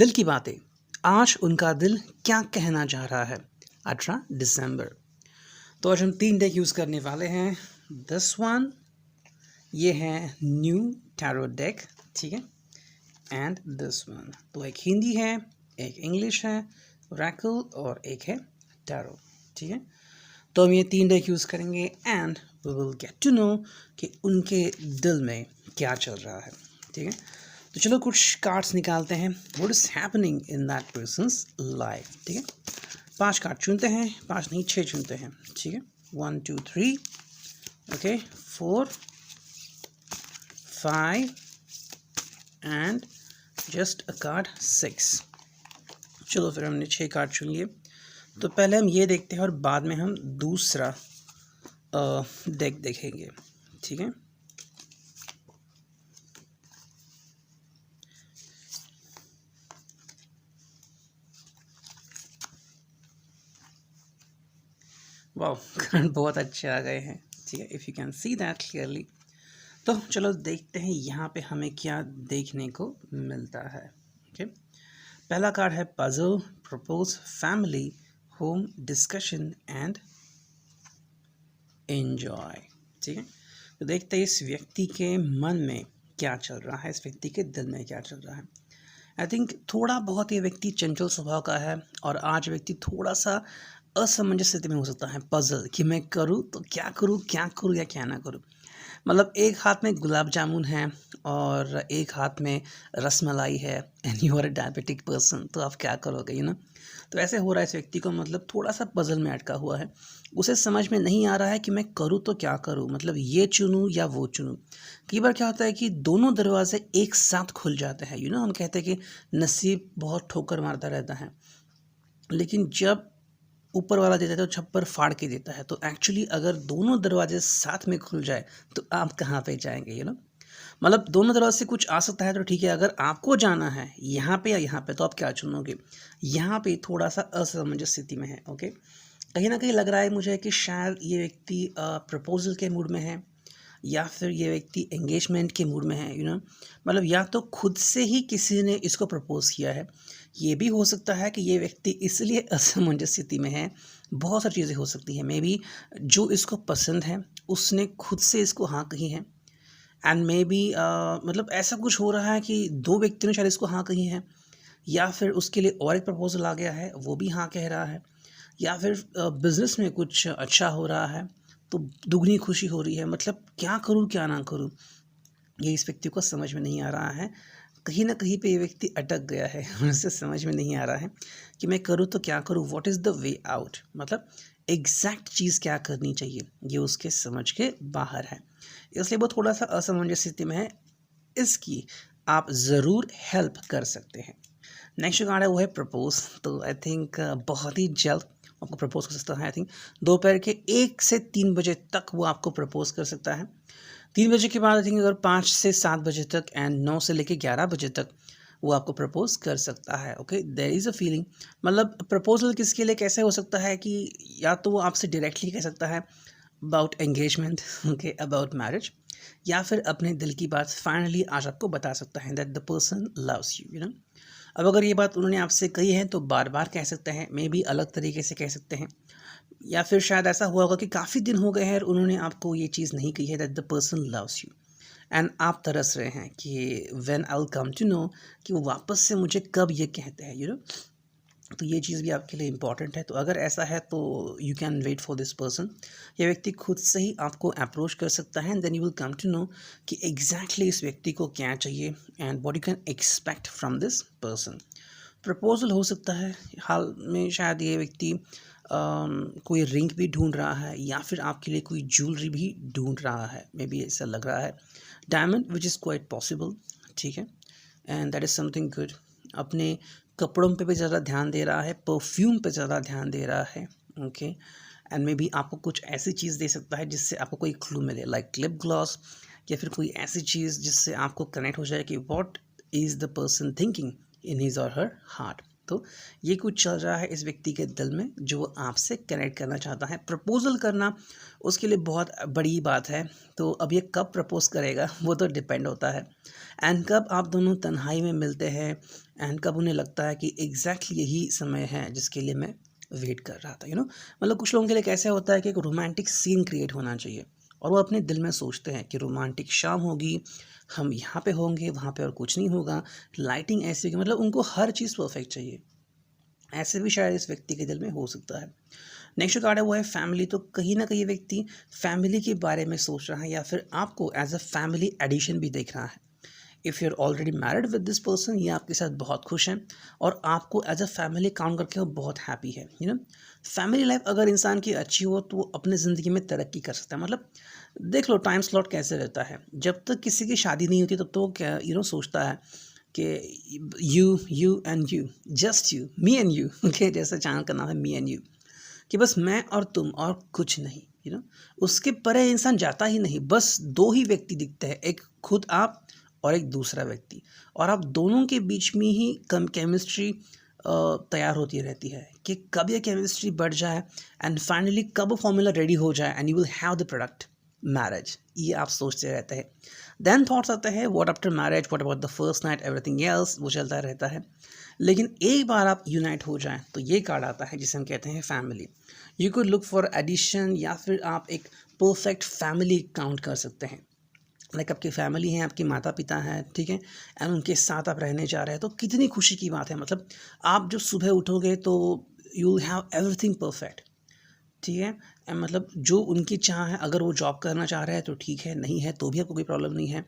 दिल की बातें, आज उनका दिल क्या कहना चाह रहा है। 18 दिसंबर। तो आज हम 3 डेक यूज़ करने वाले हैं। दिस वन, ये है न्यू टैरो डेक, ठीक है। एंड दिस वन, तो एक हिंदी है, एक इंग्लिश है, ओरेकल, और एक है टैरो, ठीक है। तो हम ये 3 डेक यूज़ करेंगे and we will get to know कि उनके दिल में क्या चल रहा है, ठीक है। तो चलो कुछ कार्ड्स निकालते हैं। What is happening in that persons life, ठीक है। 5 कार्ड चुनते हैं, 5 नहीं 6 चुनते हैं, ठीक है। 1 2 3, okay, 4 5 and just a card 6। चलो फिर हमने 6 कार्ड चुन लिए। तो पहले हम ये देखते हैं और बाद में हम दूसरा डेक देखेंगे, ठीक है। वाह, कार्ड बहुत अच्छे आ गए हैं, ठीक है। If you can see that clearly. तो चलो देखते हैं यहाँ पे हमें क्या देखने को मिलता है, ओके। पहला कार्ड है puzzle, propose, family, home, discussion and enjoy, ठीक है। तो देखते हैं इस व्यक्ति के मन में क्या चल रहा है, इस व्यक्ति के दिल में क्या चल रहा है। आई थिंक थोड़ा बहुत ये व्यक्ति चंचल स्वभाव का है और आज व्यक्ति थोड़ा सा असमंजस स्थिति में हो सकता है। पजल कि मैं करूँ तो क्या करूँ, क्या करूँ या क्या ना करूँ। मतलब एक हाथ में गुलाब जामुन है और एक हाथ में रसमलाई है and you are a diabetic person, तो आप क्या करोगे, यू नो। तो ऐसे हो रहा है इस व्यक्ति को, मतलब थोड़ा सा पजल में अटका हुआ है। उसे समझ में नहीं आ रहा है कि मैं करूँ तो क्या करूँ, मतलब ये चुनूँ या वो चुनूँ। कई बार क्या होता है कि दोनों दरवाजे एक साथ खुल जाते हैं, यू नो। हम कहते हैं कि नसीब बहुत ठोकर मारता रहता है, लेकिन जब ऊपर वाला देता है तो छप्पर फाड़ के देता है। तो एक्चुअली अगर दोनों दरवाजे साथ में खुल जाए तो आप कहाँ पे जाएंगे, यू नो। मतलब दोनों दरवाजे से कुछ आ सकता है तो ठीक है, अगर आपको जाना है यहाँ पे या यहाँ पे तो आप क्या चुनोगे। यहाँ पे थोड़ा सा असमंजस स्थिति में है, ओके। कहीं ना कहीं लग रहा है मुझे कि शायद ये व्यक्ति प्रपोजल के मूड में है या फिर ये व्यक्ति एंगेजमेंट के मूड में है, यू नो। मतलब या तो खुद से ही किसी ने इसको प्रपोज किया है, ये भी हो सकता है कि ये व्यक्ति इसलिए असमंजस स्थिति में है। बहुत सारी चीज़ें हो सकती हैं। मे बी जो इसको पसंद है उसने खुद से इसको हाँ कही है, एंड मे बी मतलब ऐसा कुछ हो रहा है कि 2 व्यक्तियों ने शायद इसको हाँ कही है, या फिर उसके लिए और एक प्रपोजल आ गया है वो भी हाँ कह रहा है, या फिर बिजनेस में कुछ अच्छा हो रहा है तो दुगनी खुशी हो रही है। मतलब क्या करूँ क्या ना करूँ, ये इस व्यक्ति को समझ में नहीं आ रहा है। कहीं ना कहीं पे ये व्यक्ति अटक गया है उसे समझ में नहीं आ रहा है कि मैं करूँ तो क्या करूँ, what is the way out, मतलब एग्जैक्ट चीज़ क्या करनी चाहिए, ये उसके समझ के बाहर है। इसलिए वो थोड़ा सा असमंजस स्थिति में है। इसकी आप ज़रूर हेल्प कर सकते हैं। नेक्स्ट कार्ड है वो है प्रपोज। तो आई थिंक बहुत ही जल्द आपको प्रपोज कर सकता है। आई थिंक दोपहर के 1 से 3 बजे तक वो आपको प्रपोज कर सकता है। 3 बजे के बाद आई थिंक अगर 5 से 7 बजे तक एंड 9 से लेके 11 बजे तक वो आपको प्रपोज कर सकता है, okay. There is a feeling, मतलब प्रपोजल किसके लिए कैसे हो सकता है कि या तो वो आपसे डायरेक्टली कह सकता है about engagement, okay, about marriage, या फिर अपने दिल की बात फाइनली आज आपको बता सकता है that the person loves you, you know. अब अगर ये बात उन्होंने आपसे कही है तो बार बार कह सकते हैं, मे बी अलग तरीके से कह सकते हैं, या फिर शायद ऐसा हुआ होगा कि काफ़ी दिन हो गए हैं और उन्होंने आपको ये चीज़ नहीं कही है that the person loves you, and आप तरस रहे हैं कि when I will come to know कि वो वापस से मुझे कब ये कहते हैं, यू नो। तो ये चीज़ भी आपके लिए इम्पॉर्टेंट है। तो अगर ऐसा है तो you can wait for this person. ये व्यक्ति खुद से ही आपको अप्रोच कर सकता है and then you will come to know कि एग्जैक्टली इस व्यक्ति को क्या चाहिए and what you can expect from this person. Proposal हो सकता है, हाल में शायद ये व्यक्ति कोई रिंग भी ढूंढ रहा है या फिर आपके लिए कोई ज्वेलरी भी ढूंढ रहा है, मे बी ऐसा लग रहा है। Diamond which is quite possible, ठीक है, and that is something good. अपने कपड़ों पे भी ज़्यादा ध्यान दे रहा है, परफ्यूम पे ज़्यादा ध्यान दे रहा है, ओके। एंड मे बी आपको कुछ ऐसी चीज़ दे सकता है जिससे आपको कोई क्लू मिले, लाइक लिप ग्लॉस, या फिर कोई ऐसी चीज़ जिससे आपको कनेक्ट हो जाए कि what is the person thinking in his or her heart. तो ये कुछ चल रहा है इस व्यक्ति के दिल में जो वो आपसे कनेक्ट करना चाहता है। प्रपोजल करना उसके लिए बहुत बड़ी बात है। तो अब ये कब प्रपोज करेगा वो तो डिपेंड होता है, एंड कब आप दोनों तन्हाई में मिलते हैं एंड कब उन्हें लगता है कि एग्जैक्टली यही समय है जिसके लिए मैं वेट कर रहा था, मतलब कुछ लोगों के लिए कैसे होता है कि एक रोमांटिक सीन क्रिएट होना चाहिए और वो अपने दिल में सोचते हैं कि रोमांटिक शाम होगी, हम यहाँ पे होंगे, वहाँ पे और कुछ नहीं होगा, लाइटिंग ऐसी होगी, मतलब उनको हर चीज़ परफेक्ट चाहिए। ऐसे भी शायद इस व्यक्ति के दिल में हो सकता है। नेक्स्ट कार्ड है वो है फैमिली। तो कहीं ना कहीं व्यक्ति फैमिली के बारे में सोच रहा है या फिर आपको एज अ फैमिली एडिशन भी देख रहा है। If you are already married with this person, ये आपके साथ बहुत खुश हैं और आपको एज अ फैमिली काउंट करके वो बहुत हैप्पी है। फैमिली लाइफ अगर इंसान की अच्छी हो तो वो अपने ज़िंदगी में तरक्की कर सकता है। मतलब देख लो टाइम स्लॉट कैसे रहता है, जब तक किसी की शादी नहीं होती तब तो वो क्या सोचता है कि you and you, just you, me and you, okay, जैसे चैनल का नाम है मी एंड यू, कि बस मैं और तुम और कुछ नहीं, उसके परे इंसान जाता ही नहीं। बस दो ही व्यक्ति दिखते हैं, एक खुद आप और एक दूसरा व्यक्ति, और आप दोनों के बीच में ही कम केमिस्ट्री तैयार होती रहती है कि कब ये केमिस्ट्री बढ़ जाए एंड फाइनली कब फॉर्मूला रेडी हो जाए and you will have the product marriage. ये आप सोचते रहते हैं। देन थॉट्स आते हैं what after marriage, what about the first night, everything else, वो चलता रहता है। लेकिन एक बार आप यूनाइट हो जाएं तो ये कार्ड आता है जिसे हम कहते हैं family. You could look for addition, या फिर आप एक परफेक्ट फैमिली काउंट कर सकते हैं। लाइक आपकी फैमिली है, आपके माता पिता हैं, ठीक है, एंड उनके साथ आप रहने जा रहे हैं तो कितनी खुशी की बात है। मतलब आप जो सुबह उठोगे तो you will have everything perfect, ठीक है। मतलब जो उनकी चाह है, अगर वो जॉब करना चाह रहे हैं तो ठीक है, नहीं है तो भी आपको कोई प्रॉब्लम नहीं है।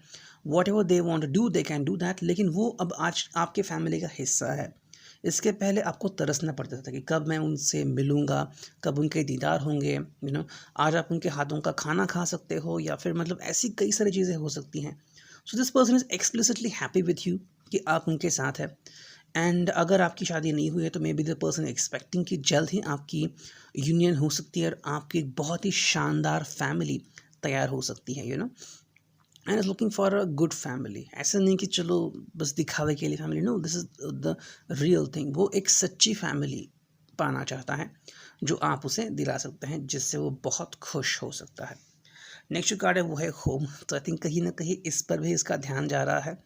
Whatever they want to do they can do that, लेकिन वो अब आज आपके फैमिली का हिस्सा है। इसके पहले आपको तरसना पड़ता था कि कब मैं उनसे मिलूँगा, कब उनके दीदार होंगे, आज आप उनके हाथों का खाना खा सकते हो, या फिर मतलब ऐसी कई सारी चीज़ें हो सकती हैं। So this person is explicitly happy with you कि आप उनके साथ हैं। एंड अगर आपकी शादी नहीं हुई है तो may be the person expecting कि जल्द ही आपकी यूनियन हो सकती है और आपकी एक बहुत ही शानदार फैमिली तैयार हो सकती है, and is looking for a good family. ऐसा नहीं कि चलो बस दिखावे के लिए family, no, this is the real thing. वो एक सच्ची फैमिली पाना चाहता है जो आप उसे दिला सकते हैं, जिससे वो बहुत खुश हो सकता है। नेक्स्ट जो कार्ड है वो है होम। तो आई थिंक कहीं ना कहीं इस पर भी इसका ध्यान जा रहा है।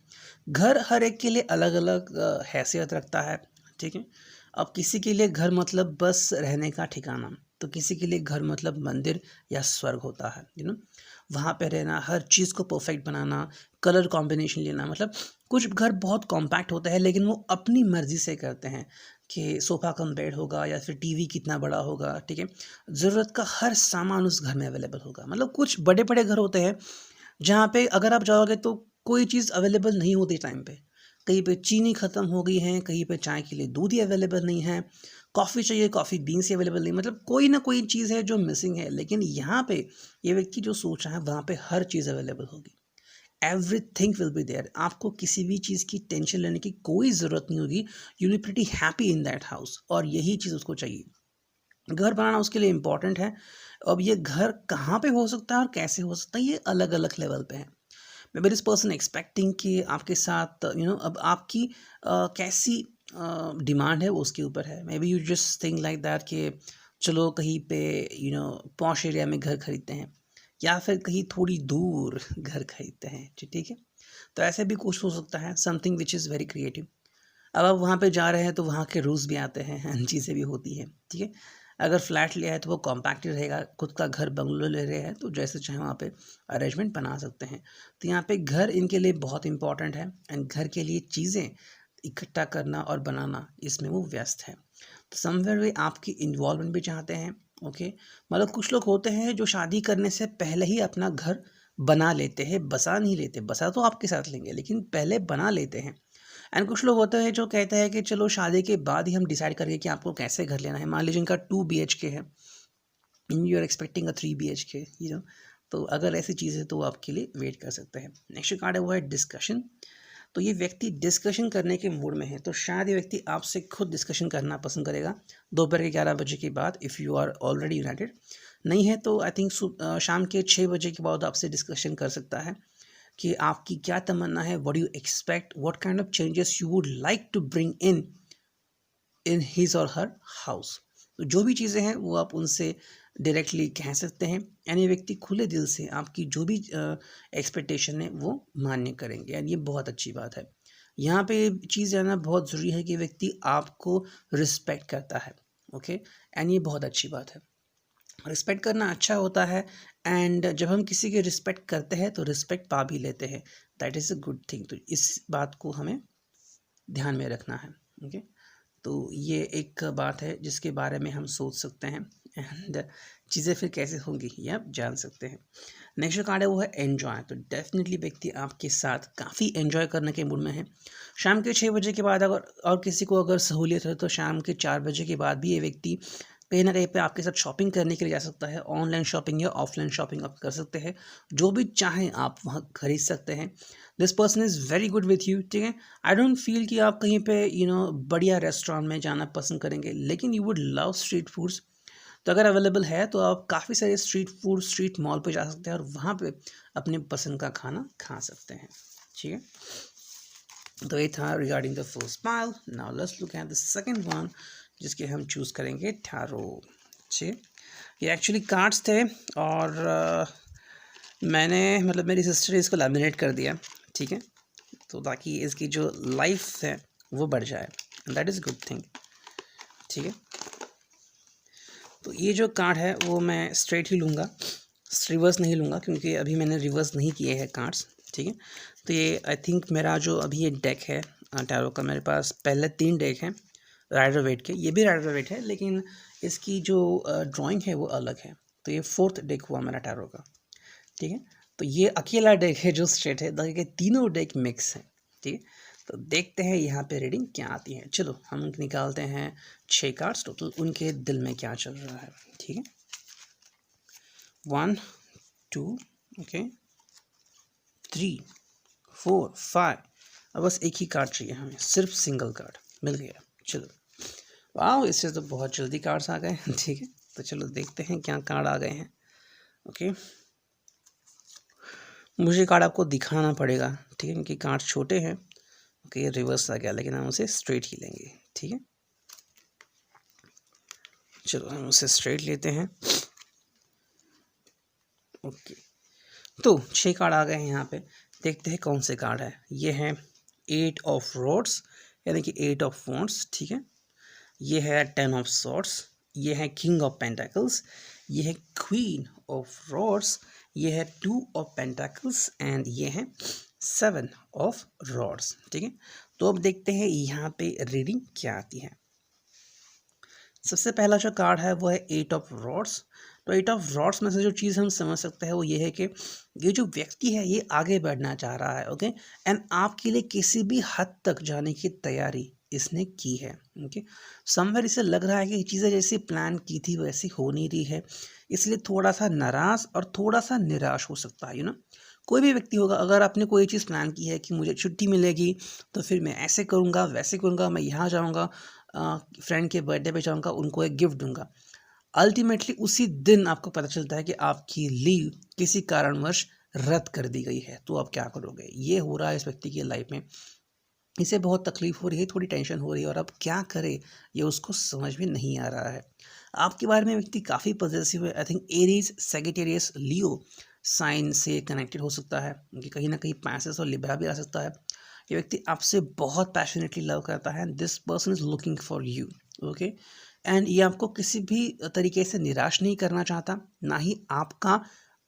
घर हर एक के लिए अलग अलग हैसियत रखता है, ठीक है। अब किसी के लिए घर मतलब बस रहने का ठिकाना, तो किसी के लिए घर मतलब मंदिर या स्वर्ग होता है, वहाँ पे रहना, हर चीज़ को परफेक्ट बनाना, कलर कॉम्बिनेशन लेना। मतलब कुछ घर बहुत कॉम्पैक्ट होते हैं लेकिन वो अपनी मर्ज़ी से करते हैं कि सोफ़ा कम बेड होगा या फिर टीवी कितना बड़ा होगा, ठीक है। ज़रूरत का हर सामान उस घर में अवेलेबल होगा। मतलब कुछ बड़े बड़े घर होते हैं जहाँ पे अगर आप जाओगे तो कोई चीज़ अवेलेबल नहीं होती टाइम पे। कहीं पे चीनी ख़त्म हो गई है, कहीं पे चाय के लिए दूध ही अवेलेबल नहीं है, कॉफ़ी चाहिए कॉफ़ी बीन्स ही अवेलेबल नहीं, मतलब कोई ना कोई चीज़ है जो मिसिंग है। लेकिन यहाँ पे ये व्यक्ति जो सोच रहा है वहाँ पे हर चीज़ अवेलेबल होगी, एवरीथिंग विल बी देयर। आपको किसी भी चीज़ की टेंशन लेने की कोई ज़रूरत नहीं होगी। You will be pretty happy in that house, और यही चीज़ उसको चाहिए। घर बनाना उसके लिए इम्पोर्टेंट है। अब ये घर कहाँ पे हो सकता है और कैसे हो सकता है, ये अलग अलग लेवल पे है। May be this person expecting कि आपके साथ अब आपकी कैसी डिमांड है वो उसके ऊपर है। May be you just think like that कि चलो कहीं पे पॉश एरिया में घर खरीदते हैं, या फिर कहीं थोड़ी दूर घर खरीदते हैं, ठीक है। तो ऐसे भी कुछ हो सकता है, something which is very creative. अब आप वहाँ पे जा रहे हैं तो वहाँ के रूल्स भी आते हैं एंड चीज़ें भी होती हैं, ठीक है। अगर फ्लैट लिया है तो वो कॉम्पैक्ट ही रहेगा, खुद का घर बंगलो ले रहे हैं तो जैसे चाहे वहाँ पे अरेंजमेंट बना सकते हैं। तो यहाँ पे घर इनके लिए बहुत इंपॉर्टेंट है एंड घर के लिए चीज़ें इकट्ठा करना और बनाना, इसमें वो व्यस्त है। तो समवेयर वे आपकी इन्वॉल्वमेंट भी चाहते हैं, ओके। मतलब कुछ लोग होते हैं जो शादी करने से पहले ही अपना घर बना लेते हैं, बसा नहीं लेते, बसा तो आपके साथ लेंगे लेकिन पहले बना लेते हैं। एंड कुछ लोग होते हैं जो कहते हैं कि चलो शादी के बाद ही हम डिसाइड करेंगे कि आपको कैसे घर लेना है। मान लीजिए इनका 2 BHK है, you are expecting a 3 BHK, तो अगर ऐसी चीज़ है तो वो आपके लिए वेट कर सकते हैं। नेक्स्ट कार्ड है वो है डिस्कशन। तो ये व्यक्ति डिस्कशन करने के मूड में है, तो शायद ये व्यक्ति आपसे खुद डिस्कशन करना पसंद करेगा दोपहर के 11 बजे के बाद, if you are already united. नहीं है तो आई थिंक शाम के 6 बजे के बाद आपसे डिस्कशन कर सकता है कि आपकी क्या तमन्ना है, what you expect, what kind of changes you would like to bring in in his or her house. तो जो भी चीज़ें हैं वो आप उनसे डायरेक्टली कह सकते हैं, यानी व्यक्ति खुले दिल से आपकी जो भी एक्सपेक्टेशन है वो मान्य करेंगे, यानी ये बहुत अच्छी बात है। यहाँ पे चीज़ जानना बहुत ज़रूरी है कि व्यक्ति आपको रिस्पेक्ट करता है, ओके, एंड ये बहुत अच्छी बात है। रिस्पेक्ट करना अच्छा होता है, एंड जब हम किसी की रिस्पेक्ट करते हैं तो रिस्पेक्ट पा भी लेते हैं, that is a good thing. तो इस बात को हमें ध्यान में रखना है, ओके। तो ये एक बात है जिसके बारे में हम सोच सकते हैं, एंड चीज़ें फिर कैसे होंगी ये आप जान सकते हैं। नेक्स्ट जो कार्ड है वो है एन्जॉय। तो डेफिनेटली व्यक्ति आपके साथ काफ़ी एन्जॉय करने के मूड में है। शाम के 6 बजे के बाद अगर और किसी को अगर सहूलियत है तो शाम के 4 बजे के बाद भी ये व्यक्ति कहीं ना कहीं पे आपके साथ शॉपिंग करने के लिए जा सकता है। ऑनलाइन शॉपिंग या ऑफलाइन शॉपिंग आप कर सकते हैं, जो भी चाहें आप वहाँ खरीद सकते हैं। This person is very good with you, ठीक है। आई डोंट फील कि आप कहीं पे बढ़िया रेस्टोरेंट में जाना पसंद करेंगे, लेकिन you would love street foods. तो अगर अवेलेबल है तो आप काफ़ी सारे स्ट्रीट फूड स्ट्रीट मॉल पे जा सकते हैं और वहाँ पे अपने पसंद का खाना खा सकते हैं, ठीक है। तो ये था regarding the first pile. Now let's look at the second one, जिसके हम चूज़ करेंगे टैरो, ठीक है। ये एक्चुअली कार्ड्स थे और मैंने मतलब मेरी सिस्टर ने इसको लैमिनेट कर दिया, ठीक है, तो ताकि इसकी जो लाइफ है वो बढ़ जाए, दैट इज़ गुड थिंग, ठीक है। तो ये जो कार्ड है वो मैं स्ट्रेट ही लूँगा, रिवर्स नहीं लूँगा, क्योंकि अभी मैंने रिवर्स नहीं किए हैं कार्ड्स, ठीक है। तो ये आई थिंक मेरा जो अभी ये डेक है टैरो का, मेरे पास पहले 3 डेक हैं राइडर वेट के, ये भी राइडर वेट है लेकिन इसकी जो ड्राइंग है वो अलग है। तो ये 4th डेक हुआ मेरा टैरो का, ठीक है। तो ये अकेला डेक है जो स्ट्रेट है, बाकी के तीनों डेक मिक्स हैं, ठीक है। तो देखते हैं यहाँ पे रीडिंग क्या आती है। चलो हम निकालते हैं 6 कार्ड्स टोटल, उनके दिल में क्या चल रहा है, ठीक है। 1 2 ओके 3 4 5। अब बस एक ही कार्ड चाहिए हमें, सिर्फ सिंगल कार्ड मिल गया। चलो वाह, इससे तो बहुत जल्दी कार्ड्स आ गए, ठीक है। तो चलो देखते हैं क्या कार्ड आ गए हैं, ओके। मुझे कार्ड आपको दिखाना पड़ेगा, ठीक है, क्योंकि कार्ड छोटे हैं। ओके ये रिवर्स आ गया, लेकिन हम उसे स्ट्रेट ही लेंगे, ठीक है। चलो हम उसे स्ट्रेट लेते हैं, ओके। तो 6 कार्ड आ गए हैं यहाँ पे, देखते हैं कौन से कार्ड है। ये है 8 ऑफ रोड्स, यानी कि 8 ऑफ वॉन्ड्स, ठीक है। ये है 10 ऑफ सॉर्ड्स, ये है किंग ऑफ पेंटाकल्स, ये है क्वीन ऑफ रॉड्स, ये है 2 ऑफ पेंटाकल्स, एंड ये है 7 ऑफ रॉड्स, ठीक है। तो अब देखते हैं यहाँ पे रीडिंग क्या आती है। सबसे पहला जो कार्ड है वो है 8 ऑफ रॉड्स। तो 8 ऑफ रॉड्स में से जो चीज़ हम समझ सकते हैं वो ये है कि ये जो व्यक्ति है ये आगे बढ़ना चाह रहा है, ओके, एंड आपके लिए किसी भी हद तक जाने की तैयारी इसने की है, ओके। समवेयर इसे लग रहा है कि चीज़ें जैसी प्लान की थी वैसी हो नहीं रही है, इसलिए थोड़ा सा नाराज़ और थोड़ा सा निराश हो सकता है, कोई भी व्यक्ति होगा, अगर आपने कोई चीज़ प्लान की है कि मुझे छुट्टी मिलेगी तो फिर मैं ऐसे करूँगा वैसे करूँगा, मैं यहाँ जाऊँगा, फ्रेंड के बर्थडे पे जाऊँगा, उनको एक गिफ्ट दूंगा, अल्टीमेटली उसी दिन आपको पता चलता है कि आपकी लीव किसी कारणवश रद्द कर दी गई है, तो आप क्या करोगे। ये हो रहा है इस व्यक्ति की लाइफ में, इसे बहुत तकलीफ हो रही है, थोड़ी टेंशन हो रही है, और अब क्या करे ये उसको समझ में नहीं आ रहा है। आपके बारे में व्यक्ति काफ़ी पॉजिटिव है। I think Aries, Sagittarius, Leo sign से कनेक्टेड हो सकता है, क्योंकि कहीं ना कहीं पैसेस और लिब्रा भी आ सकता है। ये व्यक्ति आपसे बहुत पैशनेटली लव करता है, this person is looking for you, okay. And ये आपको किसी भी तरीके से निराश नहीं करना चाहता, ना ही आपका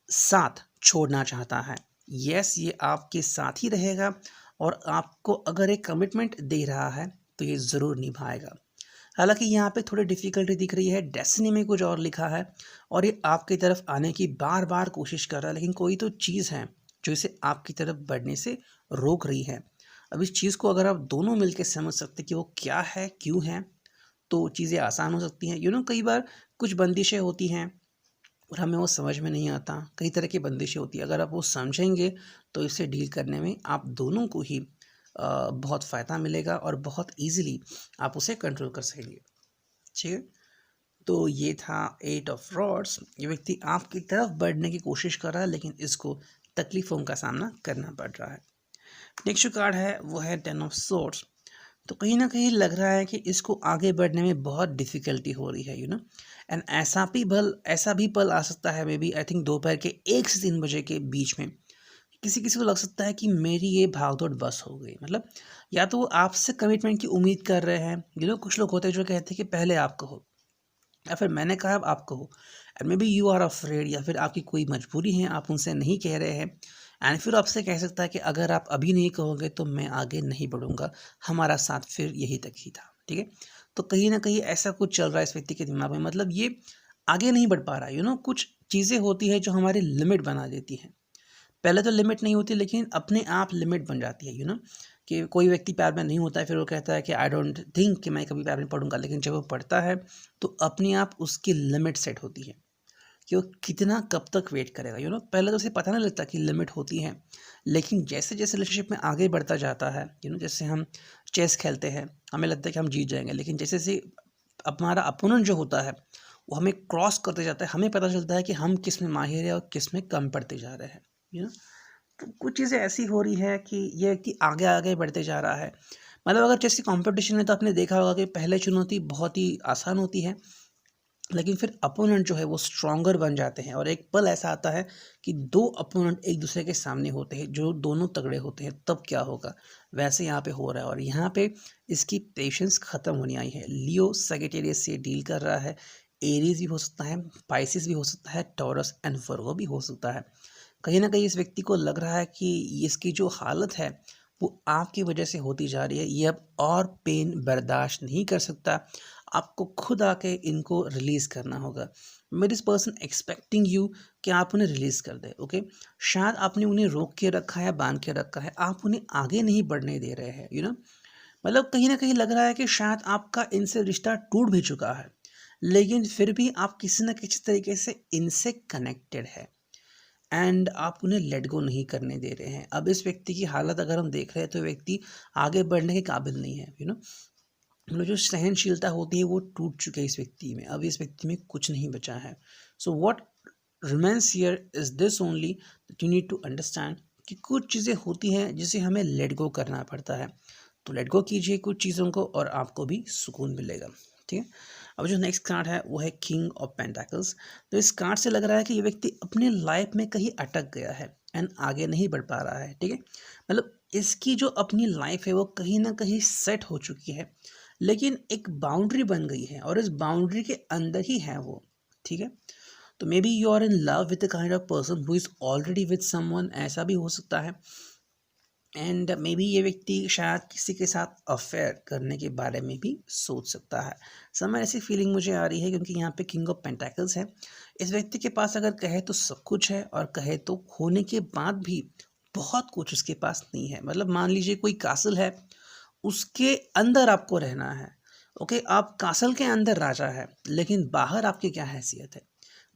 साथ छोड़ना चाहता है। यस, ये आपके साथ ही रहेगा, और आपको अगर एक कमिटमेंट दे रहा है तो ये ज़रूर निभाएगा। हालांकि यहाँ पे थोड़ी डिफ़िकल्टी दिख रही है, डेस्टिनी में कुछ और लिखा है और ये आपकी तरफ आने की बार बार कोशिश कर रहा है, लेकिन कोई तो चीज़ है जो इसे आपकी तरफ बढ़ने से रोक रही है। अब इस चीज़ को अगर आप दोनों मिलकर समझ सकते कि वो क्या है, क्यों है, तो चीज़ें आसान हो सकती हैं। कई बार कुछ बंदिशें होती हैं और हमें वो समझ में नहीं आता, कई तरह की बंदिशें होती है, अगर आप वो समझेंगे तो इससे डील करने में आप दोनों को ही बहुत फ़ायदा मिलेगा और बहुत ईजिली आप उसे कंट्रोल कर सकेंगे, ठीक है। तो ये था 8 ऑफ रॉड्स। ये व्यक्ति आपकी तरफ बढ़ने की कोशिश कर रहा है, लेकिन इसको तकलीफ़ों का सामना करना पड़ रहा है। नेक्स्ट जो कार्ड है वो है 10 ऑफ सोर्ड्स। तो कहीं ना कहीं लग रहा है कि इसको आगे बढ़ने में बहुत डिफ़िकल्टी हो रही है, एंड ऐसा भी पल आ सकता है, मे बी आई थिंक दोपहर के 1 से 3 बजे के बीच में, किसी किसी को लग सकता है कि मेरी ये भागदौड़ बस हो गई, मतलब या तो वो आपसे कमिटमेंट की उम्मीद कर रहे हैं, कुछ लोग होते हैं जो कहते हैं कि पहले आप कहो, या फिर मैंने कहा अब आप कहो, and maybe you are afraid, या फिर आपकी कोई मजबूरी है, आप उनसे नहीं कह रहे हैं, एंड फिर आपसे कह सकता है कि अगर आप अभी नहीं कहोगे तो मैं आगे नहीं बढ़ूंगा, हमारा साथ फिर यही तक ही था, ठीक है। तो कहीं ना कहीं ऐसा कुछ चल रहा है इस व्यक्ति के दिमाग में, मतलब ये आगे नहीं बढ़ पा रहा है, कुछ चीज़ें होती है जो हमारी लिमिट बना देती हैं। पहले तो लिमिट नहीं होती, लेकिन अपने आप लिमिट बन जाती है, कि कोई व्यक्ति प्यार में नहीं होता है, फिर वो कहता है कि आई डोंट थिंक कि मैं कभी प्यार में पढ़ूंगा, लेकिन जब वो पढ़ता है तो अपने आप उसकी लिमिट सेट होती है कि वो कितना कब तक वेट करेगा, पहले तो उसे पता नहीं लगता कि लिमिट होती है, लेकिन जैसे जैसे रिलेशनशिप में आगे बढ़ता जाता है, जैसे हम चेस खेलते हैं, हमें लगता है कि हम जीत जाएंगे, लेकिन जैसे जैसे हमारा अपोनेंट जो होता है वो हमें क्रॉस करते जाता है, हमें पता चलता है कि हम किस में माहिर है और किस में कम पड़ते जा रहे हैं, यू नो तो कुछ चीज़ें ऐसी हो रही है कि ये व्यक्ति आगे आगे बढ़ते जा रहा है। मतलब अगर जैसे कंपटीशन में तो आपने देखा होगा कि पहले चुनौती बहुत ही आसान होती है, लेकिन फिर अपोनेंट जो है वो स्ट्रॉन्गर बन जाते हैं, और एक पल ऐसा आता है कि दो अपोनेंट एक दूसरे के सामने होते हैं जो दोनों तगड़े होते हैं, तब क्या होगा, वैसे यहाँ पे हो रहा है। और यहाँ पे इसकी पेशेंस खत्म होनी आई है। लियो सजिटेरियस से डील कर रहा है, एरीज भी हो सकता है, पाइसिस भी हो सकता है, टॉरस एंड वर्गो भी हो सकता है। कहीं ना कहीं इस व्यक्ति को लग रहा है कि इसकी जो हालत है वो आपकी वजह से होती जा रही है, ये अब और पेन बर्दाश्त नहीं कर सकता, आपको खुद आके इनको रिलीज़ करना होगा। मेरे दिस पर्सन एक्सपेक्टिंग यू कि आप उन्हें रिलीज़ कर दें, ओके। शायद आपने उन्हें रोक के रखा है, बांध के रखा है, आप उन्हें आगे नहीं बढ़ने दे रहे हैं, मतलब कहीं ना कहीं लग रहा है कि शायद आपका इनसे रिश्ता टूट भी चुका है, लेकिन फिर भी आप किसी न किसी तरीके से इनसे कनेक्टेड है, एंड आप उन्हें लेट गो नहीं करने दे रहे हैं। अब इस व्यक्ति की हालत अगर हम देख रहे हैं तो व्यक्ति आगे बढ़ने के काबिल नहीं है, मतलब जो सहनशीलता होती है वो टूट चुकी है इस व्यक्ति में, अब इस व्यक्ति में कुछ नहीं बचा है। So what remains here is this only, that you need to understand कि कुछ चीज़ें होती हैं जिसे हमें लेट गो करना पड़ता है, तो लेट गो कीजिए कुछ चीज़ों को और आपको भी सुकून मिलेगा, ठीक है। अब जो नेक्स्ट कार्ड है वो है किंग ऑफ पेंटाकल्स। तो इस कार्ड से लग रहा है कि ये व्यक्ति अपने लाइफ में कहीं अटक गया है एंड आगे नहीं बढ़ पा रहा है, ठीक है। मतलब इसकी जो अपनी लाइफ है वो कहीं ना कहीं सेट हो चुकी है, लेकिन एक बाउंड्री बन गई है और इस बाउंड्री के अंदर ही है वो, ठीक है। तो maybe you are in love with the kind of person who is already with someone, ऐसा भी हो सकता है। एंड मे बी ये व्यक्ति शायद किसी के साथ अफेयर करने के बारे में भी सोच सकता है। समय ऐसी फीलिंग मुझे आ रही है क्योंकि यहाँ पे किंग ऑफ पेंटाकल्स है। इस व्यक्ति के पास अगर कहे तो सब कुछ है और कहे तो खोने के बाद भी बहुत कुछ उसके पास नहीं है। मतलब मान लीजिए कोई कासल है, उसके अंदर आपको रहना है, ओके। आप कासल के अंदर राजा है, लेकिन बाहर आपकी क्या हैसियत है।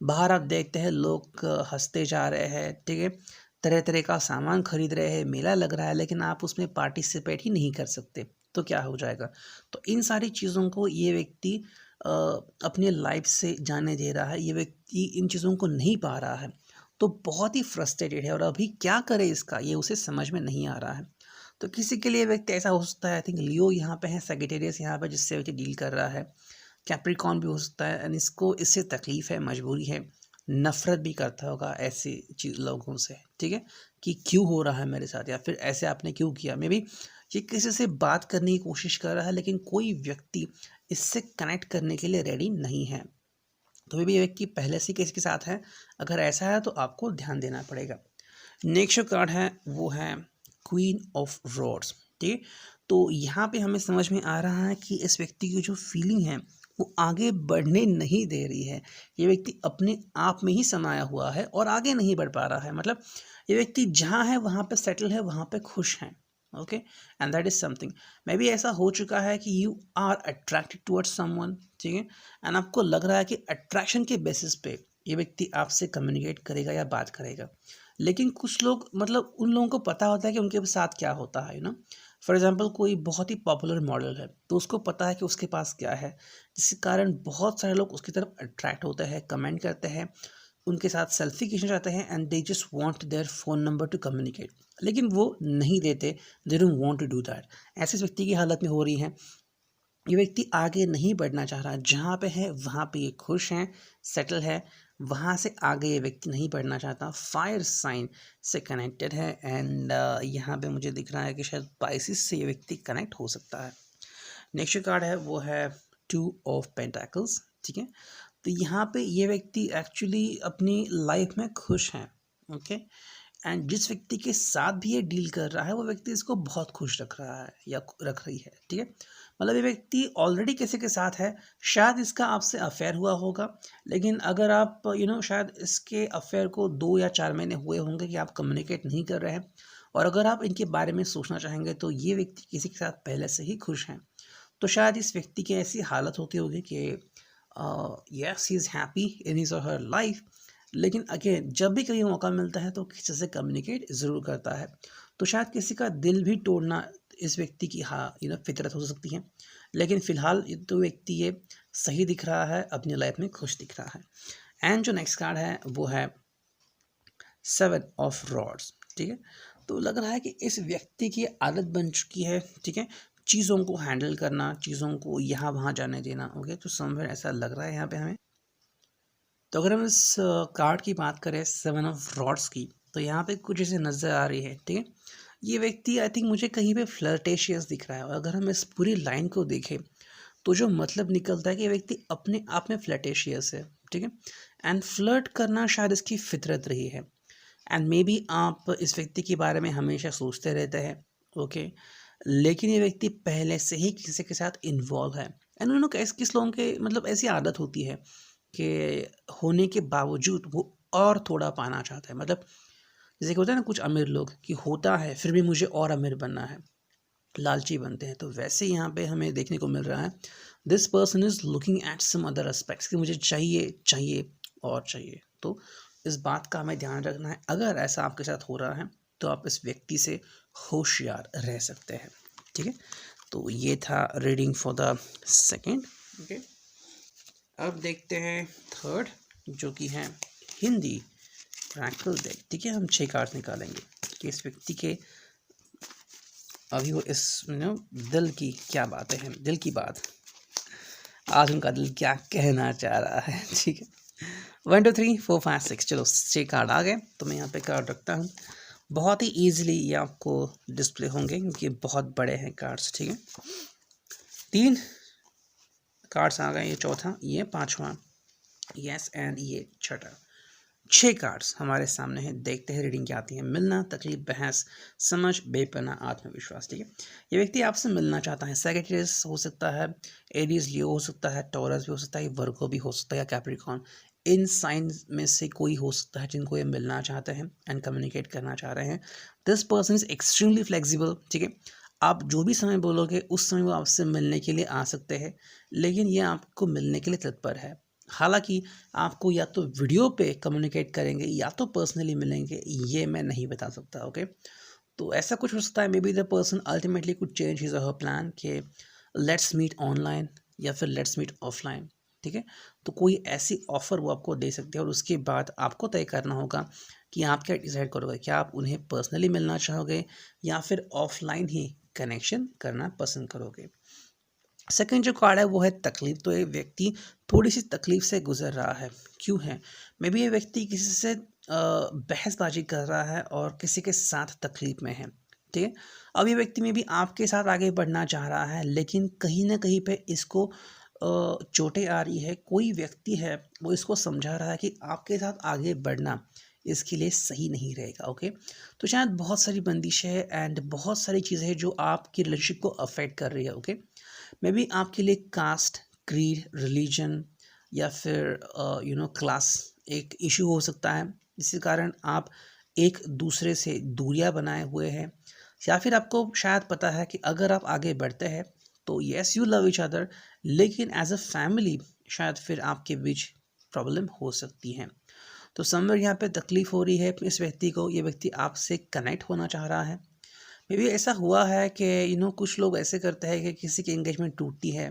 बाहर आप देखते हैं लोग हंसते जा रहे हैं, ठीक है, तरह तरह का सामान खरीद रहे हैं, मेला लग रहा है, लेकिन आप उसमें पार्टिसिपेट ही नहीं कर सकते, तो क्या हो जाएगा। तो इन सारी चीज़ों को ये व्यक्ति अपने लाइफ से जाने दे रहा है, ये व्यक्ति इन चीज़ों को नहीं पा रहा है, तो बहुत ही फ्रस्ट्रेटेड है और अभी क्या करे इसका ये उसे समझ में नहीं आ रहा है। तो किसी के लिए व्यक्ति ऐसा हो सकता है, आई थिंक लियो यहाँ पे है, सेजिटेरियस यहाँ पे जिससे व्यक्ति डील कर रहा है, कैप्रिकॉर्न भी हो सकता है, एंड इसको इससे तकलीफ है, मजबूरी है, नफरत भी करता होगा ऐसे चीज लोगों से, ठीक है, कि क्यों हो रहा है मेरे साथ, या फिर ऐसे आपने क्यों किया। मे बी ये किसी से बात करने की कोशिश कर रहा है, लेकिन कोई व्यक्ति इससे कनेक्ट करने के लिए रेडी नहीं है। तो मे बी ये व्यक्ति पहले से किसी के साथ है, अगर ऐसा है तो आपको ध्यान देना पड़ेगा। नेक्स्ट जो कार्ड है वो है क्वीन ऑफ रोड्स, ठीक है। तो यहाँ पे हमें समझ में आ रहा है कि इस व्यक्ति की जो फीलिंग है वो आगे बढ़ने नहीं दे रही है। ये व्यक्ति अपने आप में ही समाया हुआ है और आगे नहीं बढ़ पा रहा है। मतलब ये व्यक्ति जहाँ है वहाँ पे सेटल है, वहाँ पे खुश है, okay, and that is something. Maybe ऐसा हो चुका है कि you are attracted towards someone, ठीक है, एंड आपको लग रहा है कि अट्रैक्शन के बेसिस पे ये व्यक्ति आपसे कम्युनिकेट करेगा या बात करेगा। लेकिन कुछ लोग, मतलब उन लोगों को पता होता है कि उनके साथ क्या होता है, फॉर एग्जाम्पल कोई बहुत ही पॉपुलर मॉडल है तो उसको पता है कि उसके पास क्या है, जिसके कारण बहुत सारे लोग उसकी तरफ अट्रैक्ट होते हैं, कमेंट करते हैं, उनके साथ सेल्फी खींचना चाहते हैं, and they just want their phone number to communicate, लेकिन वो नहीं देते, they don't want to do that. ऐसे इस व्यक्ति की हालत में हो रही है। ये व्यक्ति आगे नहीं बढ़ना चाह रहा, जहाँ पे है वहाँ पे ये खुश हैं, सेटल है, वहाँ से आगे ये व्यक्ति नहीं बढ़ना चाहता। फायर साइन से कनेक्टेड है एंड यहाँ पे मुझे दिख रहा है कि शायद पाइसिस से ये व्यक्ति कनेक्ट हो सकता है। नेक्स्ट कार्ड है वो है 2 ऑफ पेंटाकल्स, ठीक है। तो यहाँ पे ये व्यक्ति एक्चुअली अपनी लाइफ में खुश हैं, ओके। एंड जिस व्यक्ति के साथ भी ये डील कर रहा है वो व्यक्ति इसको बहुत खुश रख रहा है या रख रही है, ठीक है। मतलब ये व्यक्ति ऑलरेडी किसी के साथ है, शायद इसका आपसे अफेयर हुआ होगा, लेकिन अगर आप शायद इसके अफेयर को 2 या 4 महीने हुए होंगे कि आप कम्युनिकेट नहीं कर रहे हैं, और अगर आप इनके बारे में सोचना चाहेंगे तो ये व्यक्ति किसी के साथ पहले से ही खुश हैं। तो शायद इस व्यक्ति की ऐसी हालत होती होगी कि yes he is happy in his or her life, लेकिन अगेन जब भी कभी मौका मिलता है तो किसी से कम्युनिकेट ज़रूर करता है। तो शायद किसी का दिल भी तोड़ना इस व्यक्ति की फितरत हो सकती है, लेकिन फ़िलहाल तो व्यक्ति ये सही दिख रहा है, अपनी लाइफ में खुश दिख रहा है। एंड जो नेक्स्ट कार्ड है वो है 7 ऑफ रॉड्स, ठीक है। तो लग रहा है कि इस व्यक्ति की आदत बन चुकी है, ठीक है, चीज़ों को हैंडल करना, चीज़ों को यहाँ वहाँ जाने देना, ओके। तो समवेयर ऐसा लग रहा है यहाँ पे हमें। तो अगर हम इस कार्ड की बात करें 7 ऑफ रॉड्स की, तो यहाँ पे कुछ ऐसे नज़र आ रही है, ठीक है। ये व्यक्ति आई थिंक मुझे कहीं पे फ्लर्टेशियस दिख रहा है, और अगर हम इस पूरी लाइन को देखें तो जो मतलब निकलता है कि ये व्यक्ति अपने आप में फ्लर्टेशियस है, ठीक है। एंड फ्लर्ट करना शायद इसकी फितरत रही है, एंड मे बी आप इस व्यक्ति के बारे में हमेशा सोचते रहते हैं, ओके। लेकिन ये व्यक्ति पहले से ही किसी के साथ इन्वॉल्व है, एंड किस लोगों के मतलब ऐसी आदत होती है कि होने के बावजूद वो और थोड़ा पाना चाहता है। मतलब जैसे कि होता है ना कुछ अमीर लोग कि होता है फिर भी मुझे और अमीर बनना है, लालची बनते हैं। तो वैसे यहाँ पे हमें देखने को मिल रहा है this person is looking at some other aspects कि मुझे चाहिए चाहिए और चाहिए। तो इस बात का हमें ध्यान रखना है, अगर ऐसा आपके साथ हो रहा है तो आप इस व्यक्ति से होशियार रह सकते हैं, ठीक है। तो ये था reading for the second, okay. अब देखते हैं थर्ड, जो कि है हिंदी रैंकल डेक, ठीक है। हम 6 कार्ड निकालेंगे कि इस व्यक्ति के अभी वो इस दिल की क्या बातें हैं, दिल की बात, आज उनका दिल क्या कहना चाह रहा है, ठीक है। 1 2 3 4 5 6, चलो 6 कार्ड आ गए। तो मैं यहाँ पे कार्ड रखता हूँ, बहुत ही ईजिली ये आपको डिस्प्ले होंगे क्योंकि बहुत बड़े हैं कार्ड्स, ठीक है। 3 कार्ड्स आ गए, ये चौथा, ये पांचवा, यस, एंड ये छठा। 6 कार्ड्स हमारे सामने हैं, देखते हैं रीडिंग क्या आती है। मिलना, तकलीफ, बहस, समझ, बेपना, आत्मविश्वास, ठीक है। ये व्यक्ति आपसे मिलना चाहता है, सैजिटेरियस हो सकता है, एरीज लियो हो सकता है, टॉरस भी हो सकता है, वर्गो भी हो सकता है, या कैप्रिकॉर्न। इन साइंस में से कोई हो सकता है जिनको ये मिलना चाहते हैं एंड कम्युनिकेट करना चाह रहे हैं। This person is extremely flexible, ठीक है। आप जो भी समय बोलोगे उस समय वो आपसे मिलने के लिए आ सकते हैं, लेकिन ये आपको मिलने के लिए तत्पर है। हालांकि आपको या तो वीडियो पे कम्युनिकेट करेंगे या तो पर्सनली मिलेंगे, ये मैं नहीं बता सकता, ओके। तो ऐसा कुछ हो सकता है, may be the person ultimately could change his or her plan के लेट्स मीट ऑनलाइन या फिर लेट्स मीट ऑफलाइन, ठीक है। तो कोई ऐसी ऑफ़र वो आपको दे सकते हैं और उसके बाद आपको तय करना होगा कि आप क्या डिसाइड करोगे, क्या आप उन्हें पर्सनली मिलना चाहोगे या फिर ऑफलाइन ही कनेक्शन करना पसंद करोगे। सेकंड जो कार्ड है वो है तकलीफ। तो ये व्यक्ति थोड़ी सी तकलीफ से गुजर रहा है, क्यों है, मे बी ये व्यक्ति किसी से बहसबाजी कर रहा है और किसी के साथ तकलीफ में है, ठीक है। अब ये व्यक्ति में भी आपके साथ आगे बढ़ना चाह रहा है, लेकिन कहीं ना कहीं पे इसको चोटें आ रही है। कोई व्यक्ति है वो इसको समझा रहा है कि आपके साथ आगे बढ़ना इसके लिए सही नहीं रहेगा, ओके। तो शायद बहुत सारी बंदिशें हैं एंड बहुत सारी चीज़ें हैं जो आपकी रिलेशनशिप को अफेक्ट कर रही है, ओके। मे बी आपके लिए कास्ट, क्रीड, रिलीजन या फिर क्लास एक इशू हो सकता है, जिसके कारण आप एक दूसरे से दूरियां बनाए हुए हैं, या फिर आपको शायद पता है कि अगर आप आगे बढ़ते हैं तो yes you love each other, लेकिन एज अ फैमिली शायद फिर आपके बीच प्रॉब्लम हो सकती है। तो समवेयर यहाँ पे तकलीफ हो रही है इस व्यक्ति को, ये व्यक्ति आपसे कनेक्ट होना चाह रहा है। मे बी ऐसा हुआ है कि कुछ लोग ऐसे करते हैं कि किसी की एंगेजमेंट टूटती है,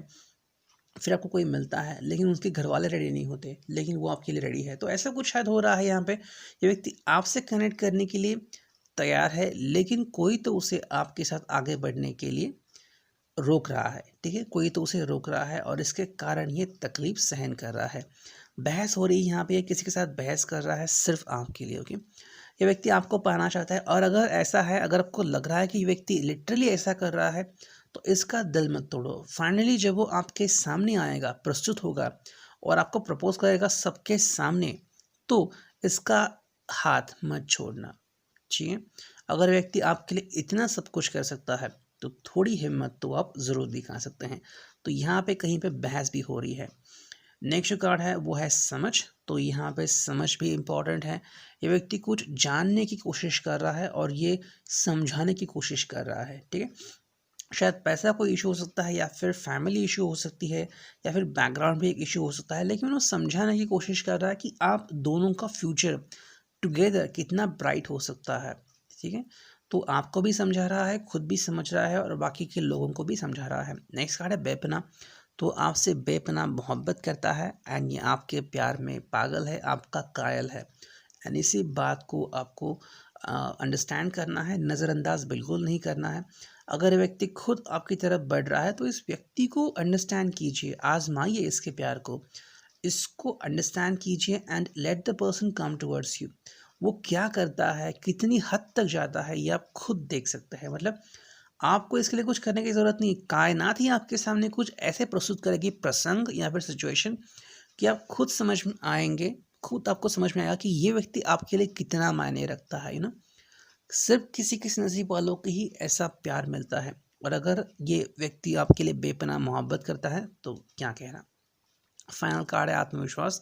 फिर आपको कोई मिलता है लेकिन उसके घर वाले रेडी नहीं होते, लेकिन वो आपके लिए रेडी है। तो ऐसा कुछ शायद हो रहा है यहाँ पे, ये व्यक्ति आपसे कनेक्ट करने के लिए तैयार है, लेकिन कोई तो उसे आपके साथ आगे बढ़ने के लिए रोक रहा है, ठीक है, कोई तो उसे रोक रहा है और इसके कारण ये तकलीफ सहन कर रहा है। बहस हो रही है यहाँ पे, किसी के साथ बहस कर रहा है सिर्फ आपके लिए, ओके। ये व्यक्ति आपको पाना चाहता है और अगर ऐसा है, अगर आपको लग रहा है कि ये व्यक्ति लिटरली ऐसा कर रहा है तो इसका दिल मत तोड़ो। फाइनली जब वो आपके सामने आएगा, प्रस्तुत होगा और आपको प्रपोज करेगा सबके सामने, तो इसका हाथ मत छोड़ना, ठीक है। अगर व्यक्ति आपके लिए इतना सब कुछ कर सकता है तो थोड़ी हिम्मत तो आप ज़रूर दिखा सकते हैं। तो यहाँ पे कहीं पे बहस भी हो रही है। नेक्स्ट जो कार्ड है वो है समझ। तो यहाँ पे समझ भी इम्पॉर्टेंट है। ये व्यक्ति कुछ जानने की कोशिश कर रहा है और ये समझाने की कोशिश कर रहा है, ठीक है। शायद पैसा कोई इशू हो सकता है या फिर फैमिली इशू हो सकती है या फिर बैकग्राउंड भी एक इशू हो सकता है, लेकिन वो समझाने की कोशिश कर रहा है कि आप दोनों का फ्यूचर टुगेदर कितना ब्राइट हो सकता है, ठीक है। तो आपको भी समझा रहा है, खुद भी समझ रहा है और बाकी के लोगों को भी समझा रहा है। नेक्स्ट कार्ड है बेपना। तो आपसे बेपना मोहब्बत करता है एंड ये आपके प्यार में पागल है, आपका कायल है। एंड इसी बात को आपको अंडरस्टैंड करना है, नज़रअंदाज बिल्कुल नहीं करना है। अगर व्यक्ति खुद आपकी तरफ बढ़ रहा है तो इस व्यक्ति को अंडरस्टैंड कीजिए, आजमाइए इसके प्यार को, इसको अंडरस्टैंड कीजिए and let the person come towards you. वो क्या करता है, कितनी हद तक जाता है, ये आप खुद देख सकते हैं। मतलब आपको इसके लिए कुछ करने की ज़रूरत नहीं, कायनात ही आपके सामने कुछ ऐसे प्रस्तुत करेगी प्रसंग या फिर सिचुएशन कि आप खुद समझ में आएंगे, खुद आपको समझ में आएगा कि ये व्यक्ति आपके लिए कितना मायने रखता है, सिर्फ किसी किसी नसीब वालों को ही ऐसा प्यार मिलता है। और अगर ये व्यक्ति आपके लिए बेपनाह मोहब्बत करता है तो क्या कहना। फाइनल कार्ड है आत्मविश्वास।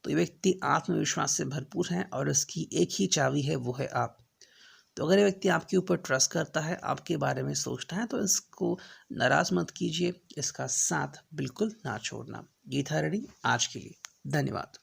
तो ये व्यक्ति आत्मविश्वास से भरपूर है और इसकी एक ही चाबी है, वो है आप। तो अगर ये व्यक्ति आपके ऊपर ट्रस्ट करता है, आपके बारे में सोचता है, तो इसको नाराज़ मत कीजिए, इसका साथ बिल्कुल ना छोड़ना। ये था रेडी आज के लिए। धन्यवाद।